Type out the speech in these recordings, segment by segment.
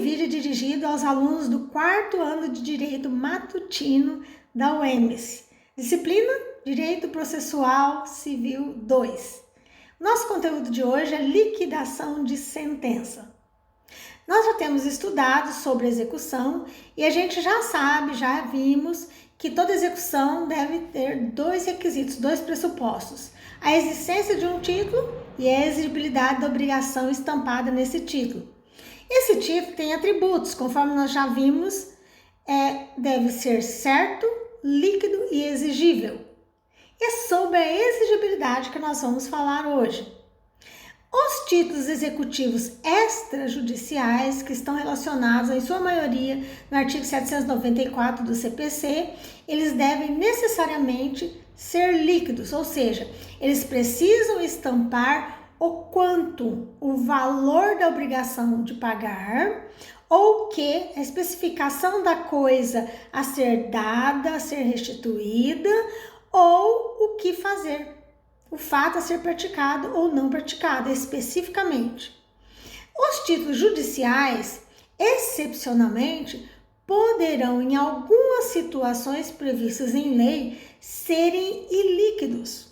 vídeo é dirigido aos alunos do 4º ano de Direito Matutino da UEMS. Disciplina Direito Processual Civil 2. Nosso conteúdo de hoje é liquidação de sentença. Nós já temos estudado sobre execução e a gente já sabe, já vimos que toda execução deve ter dois requisitos, dois pressupostos. A existência de um título e a exigibilidade da obrigação estampada nesse título. Esse título tem atributos, conforme nós já vimos, deve ser certo, líquido e exigível. É sobre a exigibilidade que nós vamos falar hoje. Os títulos executivos extrajudiciais, que estão relacionados, em sua maioria, no artigo 794 do CPC, eles devem necessariamente ser líquidos, ou seja, eles precisam estampar o quanto, o valor da obrigação de pagar, ou que a especificação da coisa a ser dada, a ser restituída, ou o que fazer, o fato a ser praticado ou não praticado, especificamente. Os títulos judiciais, excepcionalmente, poderão, em algumas situações previstas em lei, serem ilíquidos.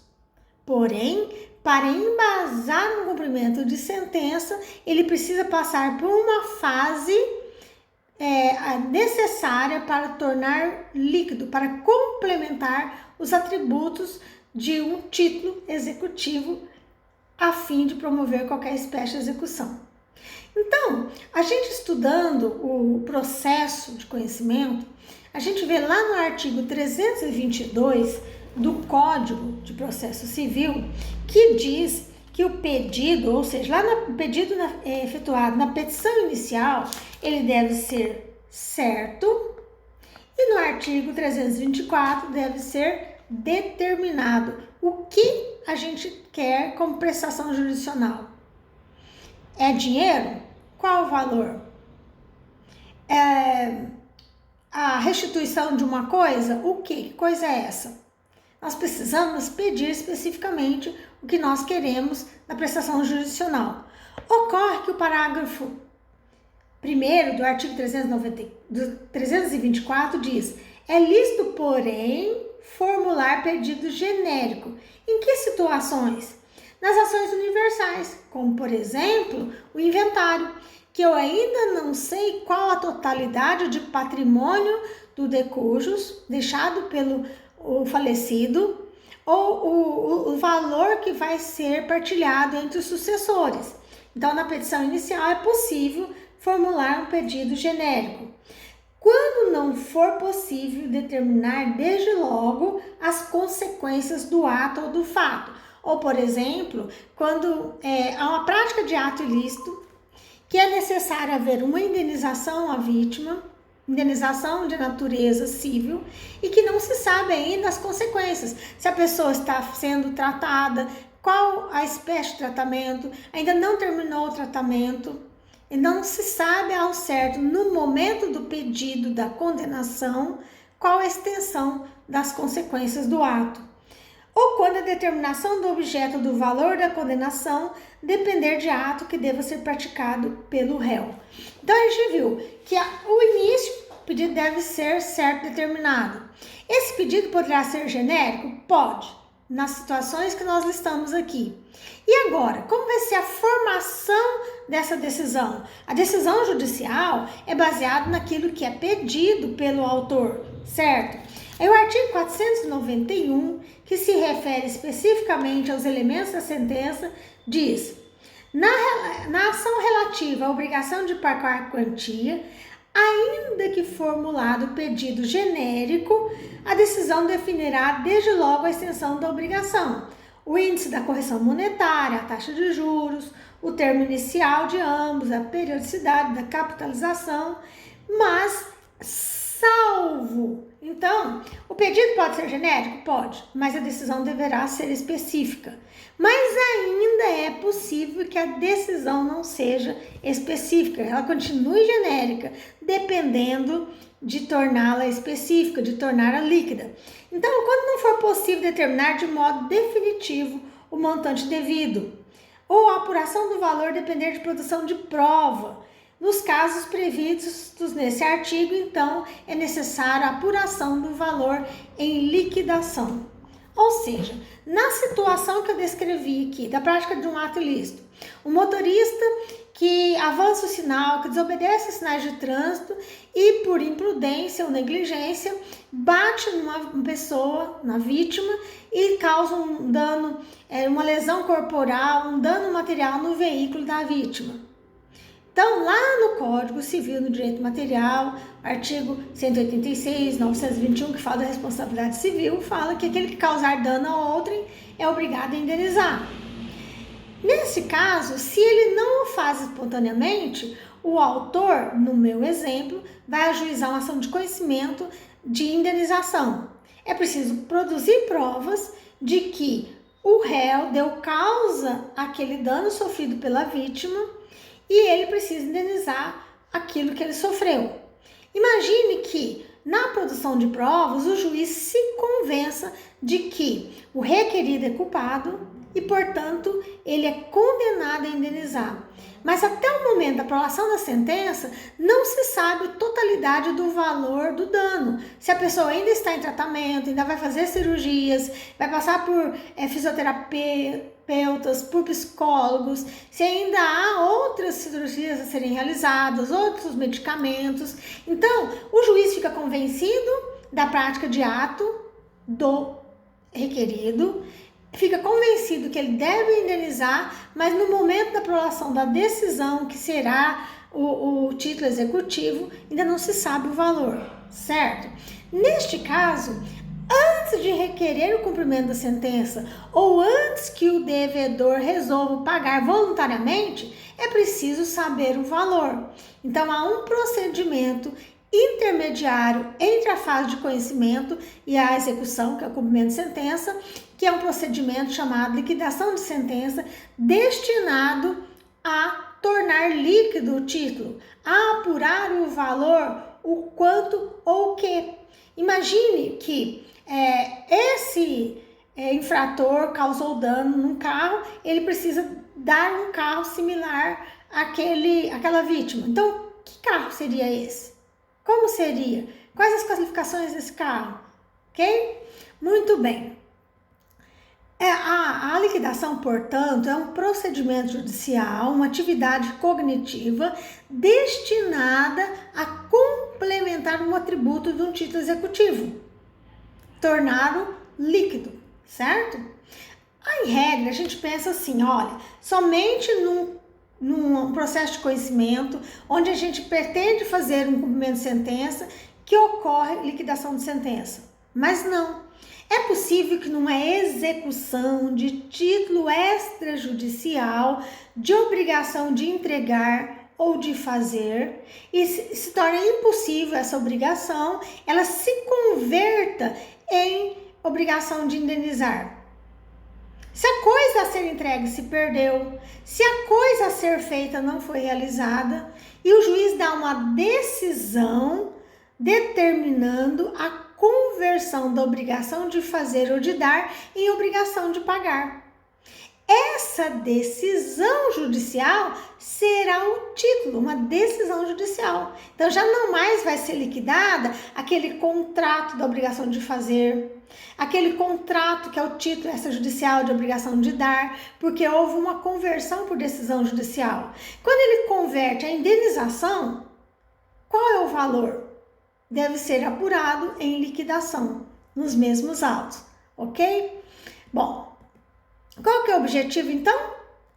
Porém, para embasar no cumprimento de sentença, ele precisa passar por uma fase necessária para tornar líquido, para complementar os atributos de um título executivo a fim de promover qualquer espécie de execução. Então, a gente estudando o processo de conhecimento, a gente vê lá no artigo 322 do Código de Processo Civil, que diz que o pedido, ou seja, lá no pedido efetuado na petição inicial, ele deve ser certo, e no artigo 324 deve ser determinado o que a gente quer como prestação jurisdicional. É dinheiro? Qual o valor? A restituição de uma coisa? O que? Que coisa é essa? Nós precisamos pedir especificamente o que nós queremos na prestação jurisdicional. Ocorre que o parágrafo 1º do artigo 324 diz: é lícito, porém, formular pedido genérico. Em que situações? Nas ações universais, como, por exemplo, o inventário, que eu ainda não sei qual a totalidade de patrimônio do decujus deixado pelo o falecido, ou o valor que vai ser partilhado entre os sucessores. Então, na petição inicial é possível formular um pedido genérico. Quando não for possível determinar desde logo as consequências do ato ou do fato, ou, por exemplo, quando há uma prática de ato ilícito, que é necessário haver uma indenização à vítima, indenização de natureza civil, e que não se sabe ainda as consequências, se a pessoa está sendo tratada, qual a espécie de tratamento, ainda não terminou o tratamento, e não se sabe ao certo, no momento do pedido da condenação, qual a extensão das consequências do ato. Ou quando a determinação do objeto do valor da condenação depender de ato que deva ser praticado pelo réu. Então, a gente viu que o início, o pedido deve ser certo determinado. Esse pedido poderá ser genérico? Pode, nas situações que nós listamos aqui. E agora, como vai ser a formação dessa decisão? A decisão judicial é baseada naquilo que é pedido pelo autor, certo? Aí o artigo 491, que se refere especificamente aos elementos da sentença, diz: na ação relativa à obrigação de pagar quantia, ainda que formulado o pedido genérico, a decisão definirá desde logo a extensão da obrigação, o índice da correção monetária, a taxa de juros, o termo inicial de ambos, a periodicidade da capitalização, mas salvo. Então, o pedido pode ser genérico? Pode, mas a decisão deverá ser específica. Mas ainda é possível que a decisão não seja específica, ela continue genérica, dependendo de torná-la específica, de torná-la líquida. Então, quando não for possível determinar de modo definitivo o montante devido, ou a apuração do valor depender de produção de prova, Nos casos previstos nesse artigo, então, é necessária a apuração do valor em liquidação. Ou seja, na situação que eu descrevi aqui, da prática de um ato ilícito, o motorista que avança o sinal, que desobedece os sinais de trânsito e, por imprudência ou negligência, bate numa pessoa, na vítima, e causa um dano, uma lesão corporal, um dano material no veículo da vítima. Então, lá no Código Civil, no Direito Material, artigo 186, 921, que fala da responsabilidade civil, fala que aquele que causar dano a outrem é obrigado a indenizar. Nesse caso, se ele não o faz espontaneamente, o autor, no meu exemplo, vai ajuizar uma ação de conhecimento de indenização. É preciso produzir provas de que o réu deu causa àquele dano sofrido pela vítima e ele precisa indenizar aquilo que ele sofreu. Imagine que, na produção de provas, o juiz se convença de que o requerido é culpado e, portanto, ele é condenado a indenizar. Mas até o momento da aprovação da sentença, não se sabe a totalidade do valor do dano. Se a pessoa ainda está em tratamento, ainda vai fazer cirurgias, vai passar por fisioterapeutas, por psicólogos, se ainda há outras cirurgias a serem realizadas, outros medicamentos. Então, o juiz fica convencido da prática de ato do requerido, fica convencido que ele deve indenizar, mas no momento da aprovação da decisão, que será o título executivo, ainda não se sabe o valor, certo? Neste caso, antes de requerer o cumprimento da sentença ou antes que o devedor resolva pagar voluntariamente, é preciso saber o valor. Então, há um procedimento intermediário entre a fase de conhecimento e a execução, que é o cumprimento de sentença, que é um procedimento chamado liquidação de sentença, destinado a tornar líquido o título, a apurar o valor, o quanto ou o que. Imagine que esse infrator causou dano num carro, ele precisa dar um carro similar àquela vítima. Então, que carro seria esse? Como seria? Quais as classificações desse carro? Ok? Muito bem. A liquidação, portanto, é um procedimento judicial, uma atividade cognitiva destinada a complementar um atributo de um título executivo, torná-lo líquido, certo? Em regra, a gente pensa assim, olha, somente num processo de conhecimento, onde a gente pretende fazer um cumprimento de sentença, que ocorre liquidação de sentença. Mas não. É possível que numa execução de título extrajudicial, de obrigação de entregar ou de fazer, e se torna impossível essa obrigação, ela se converta em obrigação de indenizar. Se a coisa a ser entregue se perdeu, se a coisa a ser feita não foi realizada, e o juiz dá uma decisão determinando a conversão da obrigação de fazer ou de dar em obrigação de pagar. Essa decisão judicial será o título, uma decisão judicial. Então, já não mais vai ser liquidada aquele contrato da obrigação de fazer, aquele contrato que é o título extrajudicial de obrigação de dar, porque houve uma conversão por decisão judicial. Quando ele converte a indenização, qual é o valor? Deve ser apurado em liquidação, nos mesmos autos, ok? Bom, qual que é o objetivo, então?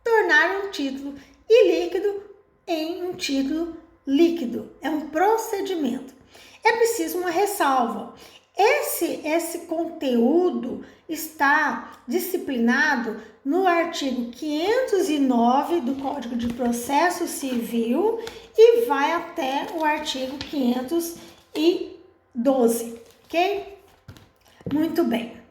Tornar um título ilíquido em um título líquido. É um procedimento. É preciso uma ressalva. Esse conteúdo está disciplinado no artigo 509 do Código de Processo Civil e vai até o artigo 512, ok? Muito bem.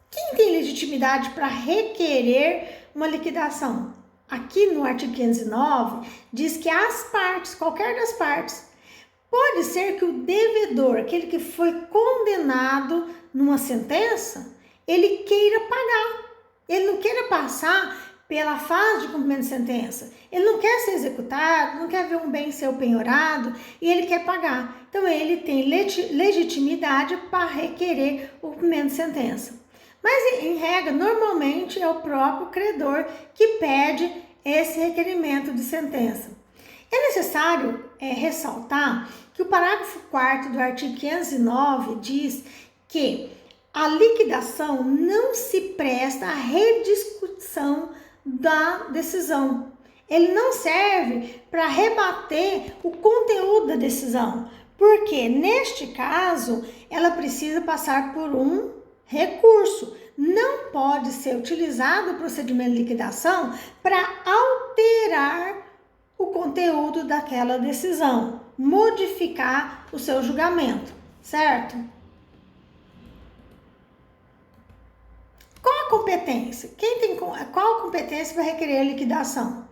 Quem tem legitimidade para requerer uma liquidação? Aqui no artigo 509 diz que as partes, qualquer das partes, pode ser que o devedor, aquele que foi condenado numa sentença, ele queira pagar. Ele não queira passar pela fase de cumprimento de sentença. Ele não quer ser executado, não quer ver um bem ser penhorado e ele quer pagar. Então, ele tem legitimidade para requerer o cumprimento de sentença. Mas, em regra, normalmente é o próprio credor que pede esse requerimento de sentença. É necessário ressaltar que o parágrafo 4º do artigo 509 diz que a liquidação não se presta à rediscussão da decisão. Ele não serve para rebater o conteúdo da decisão, porque neste caso ela precisa passar por um recurso. Não pode ser utilizado o procedimento de liquidação para alterar o conteúdo daquela decisão, modificar o seu julgamento, certo? Qual a competência? Qual a competência para requerer a liquidação?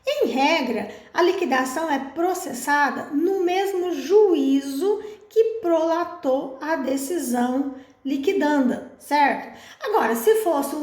Em regra, a liquidação é processada no mesmo juízo que prolatou a decisão liquidanda, certo? Agora, se fosse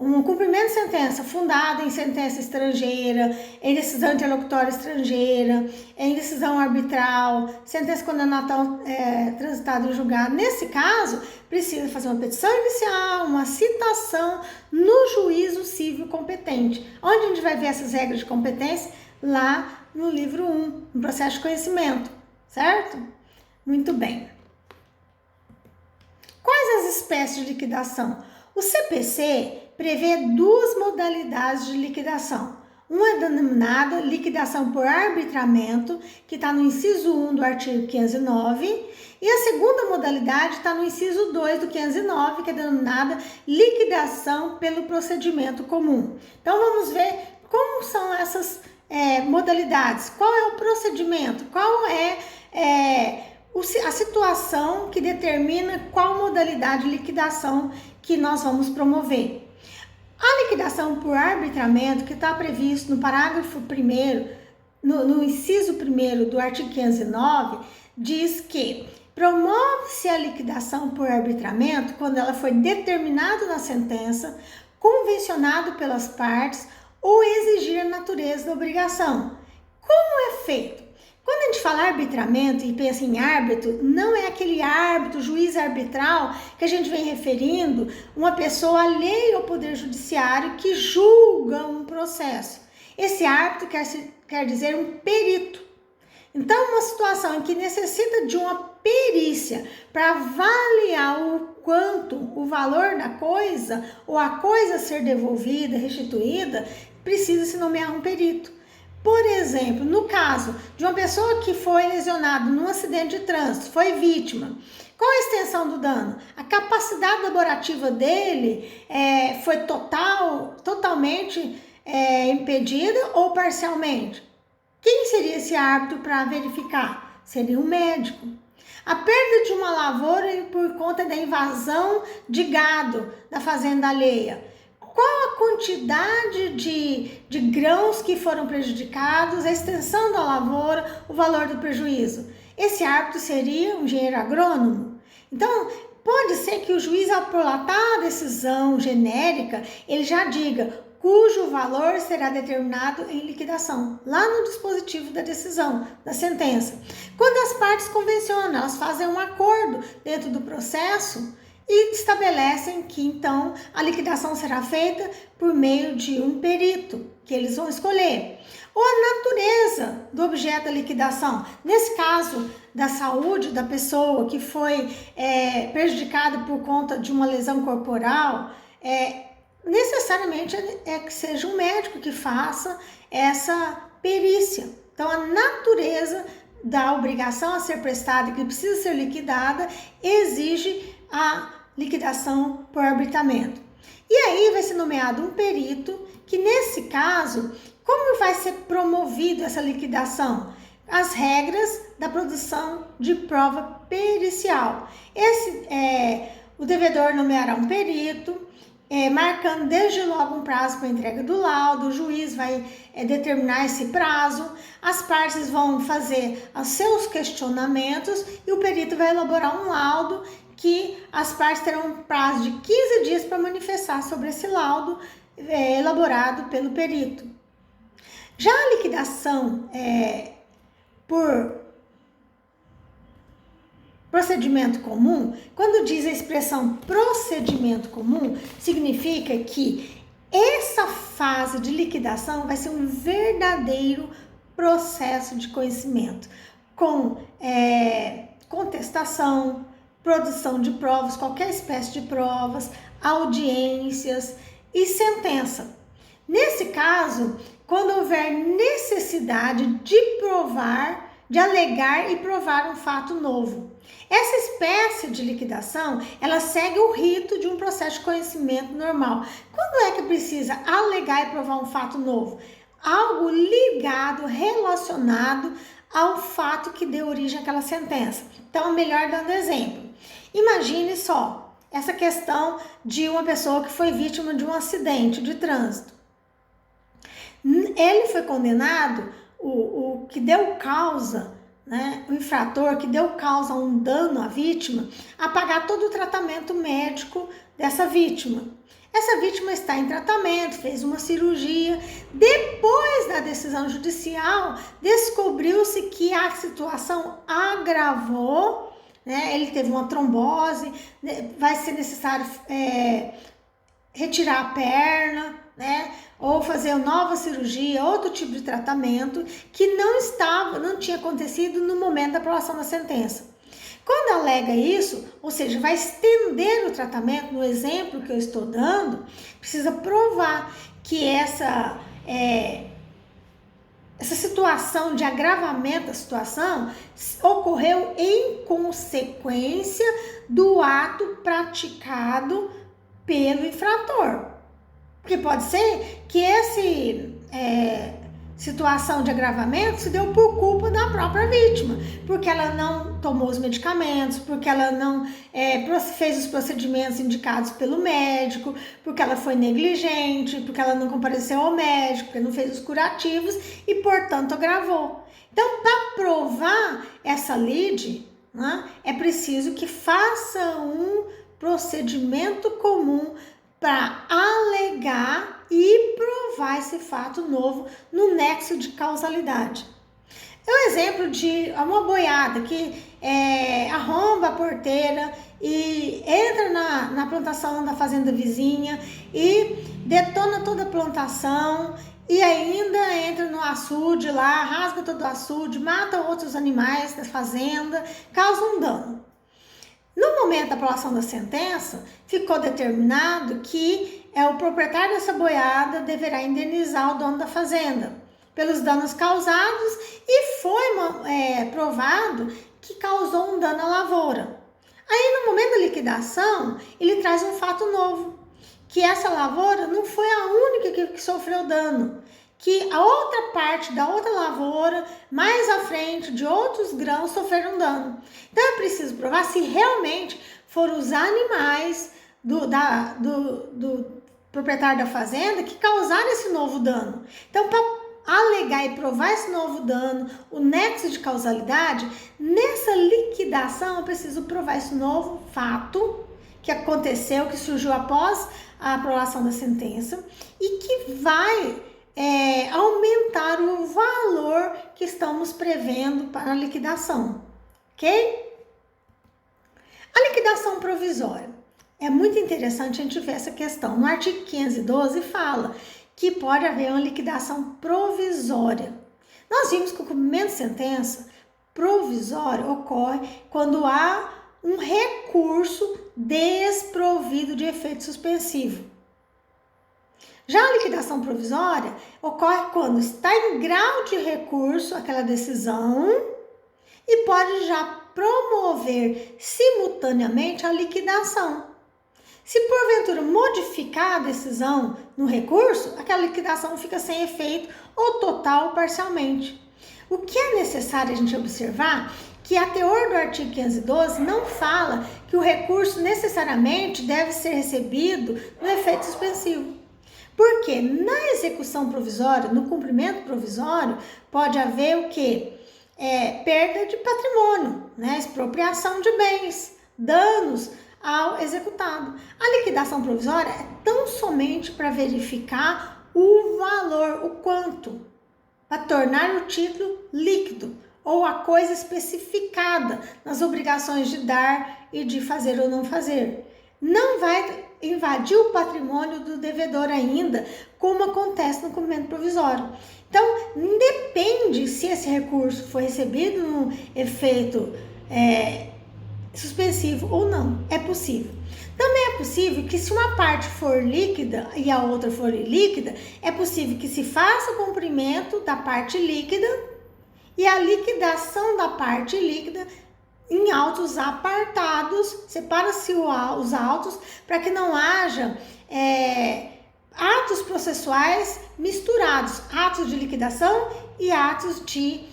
um cumprimento de sentença fundado em sentença estrangeira, em decisão interlocutória estrangeira, em decisão arbitral, sentença condenatória transitada em julgado, nesse caso, precisa fazer uma petição inicial, uma citação no juízo civil competente. Onde a gente vai ver essas regras de competência? Lá no livro 1, no processo de conhecimento, certo? Muito bem. Quais as espécies de liquidação? O CPC prevê duas modalidades de liquidação. Uma é denominada liquidação por arbitramento, que está no inciso 1 do artigo 509, e a segunda modalidade está no inciso 2 do 509, que é denominada liquidação pelo procedimento comum. Então, vamos ver como são essas modalidades, qual é o procedimento, qual é a situação que determina qual modalidade de liquidação que nós vamos promover. A liquidação por arbitramento, que está previsto no parágrafo 1º, no inciso 1º do artigo 509, diz que promove-se a liquidação por arbitramento quando ela foi determinada na sentença, convencionado pelas partes ou exigir a natureza da obrigação. Como é feito? Quando a gente fala arbitramento e pensa em árbitro, não é aquele árbitro, juiz arbitral, que a gente vem referindo, uma pessoa alheia ao poder judiciário que julga um processo. Esse árbitro quer dizer um perito. Então, uma situação em que necessita de uma perícia para avaliar o valor da coisa, ou a coisa ser devolvida, restituída, precisa se nomear um perito. Por exemplo, no caso de uma pessoa que foi lesionada num acidente de trânsito, foi vítima, qual a extensão do dano? A capacidade laborativa dele foi totalmente impedida ou parcialmente? Quem seria esse árbitro para verificar? Seria um médico. A perda de uma lavoura por conta da invasão de gado da fazenda alheia. Qual a quantidade de grãos que foram prejudicados, a extensão da lavoura, o valor do prejuízo? Esse árbitro seria um engenheiro agrônomo? Então, pode ser que o juiz, ao prolatar a decisão genérica, ele já diga cujo valor será determinado em liquidação, lá no dispositivo da decisão, da sentença. Quando as partes convencionam, elas fazem um acordo dentro do processo, e estabelecem que, então, a liquidação será feita por meio de um perito, que eles vão escolher. Ou a natureza do objeto da liquidação. Nesse caso, da saúde da pessoa que foi prejudicada por conta de uma lesão corporal, necessariamente é que seja um médico que faça essa perícia. Então, a natureza da obrigação a ser prestada, que precisa ser liquidada, exige a liquidação por arbitramento. E aí vai ser nomeado um perito, que nesse caso, como vai ser promovido essa liquidação? As regras da produção de prova pericial. O devedor nomeará um perito, marcando desde logo um prazo para a entrega do laudo, o juiz vai determinar esse prazo, as partes vão fazer os seus questionamentos e o perito vai elaborar um laudo que as partes terão um prazo de 15 dias para manifestar sobre esse laudo elaborado pelo perito. Já a liquidação por procedimento comum, quando diz a expressão procedimento comum, significa que essa fase de liquidação vai ser um verdadeiro processo de conhecimento, com contestação, produção de provas, qualquer espécie de provas, audiências e sentença. Nesse caso, quando houver necessidade de provar, de alegar e provar um fato novo. Essa espécie de liquidação, ela segue o rito de um processo de conhecimento normal. Quando é que precisa alegar e provar um fato novo? Algo ligado, relacionado ao fato que deu origem àquela sentença. Então, melhor dando exemplo. Imagine só essa questão de uma pessoa que foi vítima de um acidente de trânsito. Ele foi condenado, o que deu causa, né, o infrator que deu causa a um dano à vítima, a pagar todo o tratamento médico dessa vítima. Essa vítima está em tratamento, fez uma cirurgia. Depois da decisão judicial, descobriu-se que a situação agravou, né? Ele teve uma trombose, vai ser necessário retirar a perna, né? Ou fazer nova cirurgia, outro tipo de tratamento que não tinha acontecido no momento da aprovação da sentença. Quando alega isso, ou seja, vai estender o tratamento, no exemplo que eu estou dando, precisa provar que essa situação de agravamento da situação ocorreu em consequência do ato praticado pelo infrator. Porque pode ser que essa situação de agravamento se deu por culpa da própria vítima, porque ela não tomou os medicamentos, porque ela não fez os procedimentos indicados pelo médico, porque ela foi negligente, porque ela não compareceu ao médico, porque não fez os curativos e, portanto, agravou. Então, para provar essa lide, né, é preciso que faça um procedimento comum para alegar e provar esse fato novo no nexo de causalidade. É um exemplo de uma boiada que arromba a porteira e entra na plantação da fazenda vizinha e detona toda a plantação e ainda entra no açude lá, rasga todo o açude, mata outros animais da fazenda, causa um dano. No momento da aprovação da sentença, ficou determinado que o proprietário dessa boiada deverá indenizar o dono da fazenda pelos danos causados e foi provado que causou um dano à lavoura. Aí, no momento da liquidação, ele traz um fato novo, que essa lavoura não foi a única que sofreu dano, que a outra parte da outra lavoura, mais à frente, de outros grãos, sofreram dano. Então, é preciso provar se realmente foram os animais do proprietário da fazenda que causaram esse novo dano. Então, para alegar e provar esse novo dano, o nexo de causalidade, nessa liquidação eu preciso provar esse novo fato que aconteceu, que surgiu após a aprovação da sentença e que vai aumentar o valor que estamos prevendo para a liquidação, ok? A liquidação provisória. É muito interessante a gente ver essa questão. No artigo 512 fala que pode haver uma liquidação provisória. Nós vimos que o cumprimento de sentença provisória ocorre quando há um recurso desprovido de efeito suspensivo. Já a liquidação provisória ocorre quando está em grau de recurso aquela decisão e pode já promover simultaneamente a liquidação. Se porventura modificar a decisão no recurso, aquela liquidação fica sem efeito ou total ou parcialmente. O que é necessário a gente observar que a teor do artigo 512 não fala que o recurso necessariamente deve ser recebido no efeito suspensivo. Porque na execução provisória, no cumprimento provisório, pode haver o quê? Perda de patrimônio, né? Expropriação de bens, danos ao executado. A liquidação provisória é tão somente para verificar o valor, o quanto, para tornar o título líquido ou a coisa especificada nas obrigações de dar e de fazer ou não fazer. Não vai invadir o patrimônio do devedor ainda, como acontece no cumprimento provisório. Então, depende se esse recurso foi recebido no efeito suspensivo ou não. É possível. Também é possível que, se uma parte for líquida e a outra for ilíquida, é possível que se faça o cumprimento da parte líquida e a liquidação da parte líquida em autos apartados. Separa-se os autos para que não haja atos processuais misturados, atos de liquidação e atos de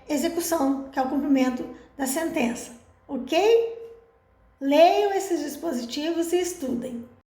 execução, que é o cumprimento da sentença, ok? Leiam esses dispositivos e estudem.